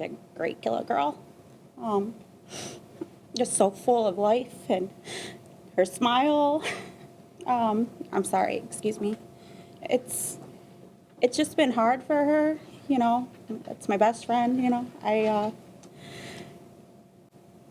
A great little girl. Just so full of life, and her smile. I'm sorry, excuse me. It's just been hard for her, you know. It's my best friend, you know.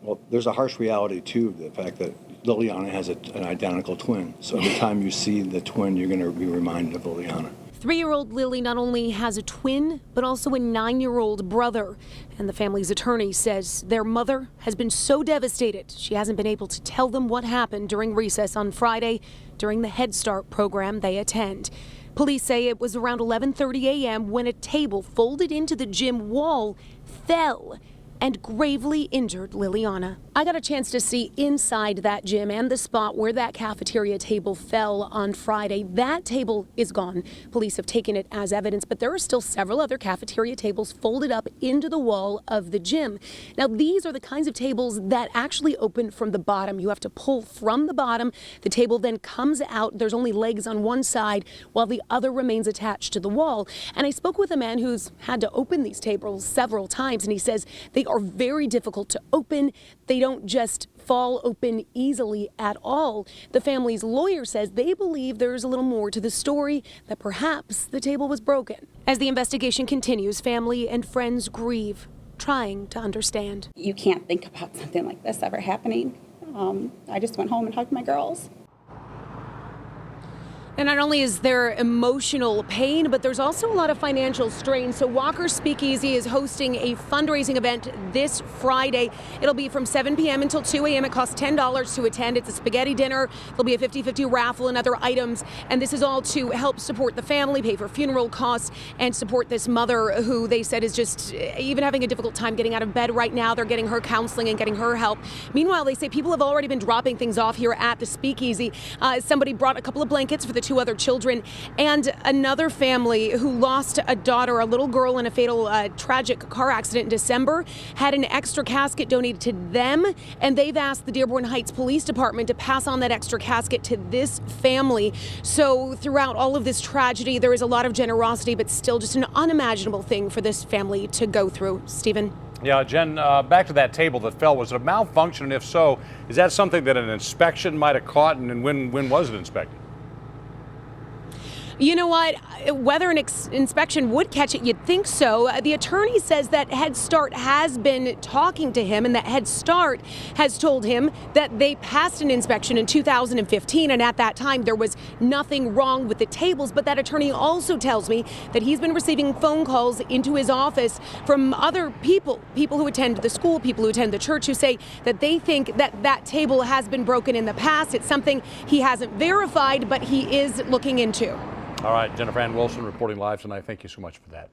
Well, there's a harsh reality too, the fact that Liliana has an identical twin. So every time you see the twin, you're going to be reminded of Liliana. 3-year-old Lily not only has a twin, but also a 9-year-old brother. And the family's attorney says their mother has been so devastated she hasn't been able to tell them what happened during recess on Friday during the Head Start program they attend. Police say it was around 11:30 a.m. when a table folded into the gym wall fell and gravely injured Liliana. I got a chance to see inside that gym and the spot where that cafeteria table fell on Friday. That table is gone. Police have taken it as evidence, but there are still several other cafeteria tables folded up into the wall of the gym. Now, these are the kinds of tables that actually open from the bottom. You have to pull from the bottom. The table then comes out. There's only legs on one side while the other remains attached to the wall. And I spoke with a man who's had to open these tables several times, and he says they are very difficult to open. They don't just fall open easily at all. The family's lawyer says they believe there's a little more to the story, that perhaps the table was broken. As the investigation continues, family and friends grieve, trying to understand. You can't think about something like this ever happening. I just went home and hugged my girls. And not only is there emotional pain, but there's also a lot of financial strain. So Walker's Speakeasy is hosting a fundraising event this Friday. It'll be from 7 p.m. until 2 a.m. It costs $10 to attend. It's a spaghetti dinner. There'll be a 50-50 raffle and other items. And this is all to help support the family, pay for funeral costs, and support this mother who they said is just even having a difficult time getting out of bed right now. They're getting her counseling and getting her help. Meanwhile, they say people have already been dropping things off here at the Speakeasy. Somebody brought a couple of blankets for the 2 other children, and another family who lost a daughter, a little girl, in a fatal tragic car accident in December, had an extra casket donated to them, and they've asked the Dearborn Heights Police Department to pass on that extra casket to this family. So throughout all of this tragedy, there is a lot of generosity, but still just an unimaginable thing for this family to go through. Stephen? Yeah, Jen, back to that table that fell. Was it a malfunction? And if so, is that something that an inspection might have caught? And when was it inspected? You know what? Whether an inspection would catch it, you'd think so. The attorney says that Head Start has been talking to him, and that Head Start has told him that they passed an inspection in 2015, and at that time there was nothing wrong with the tables. But that attorney also tells me that he's been receiving phone calls into his office from other people who attend the school, people who attend the church, who say that they think that that table has been broken in the past. It's something he hasn't verified, but he is looking into. All right, Jennifer Ann Wilson reporting live tonight. Thank you so much for that.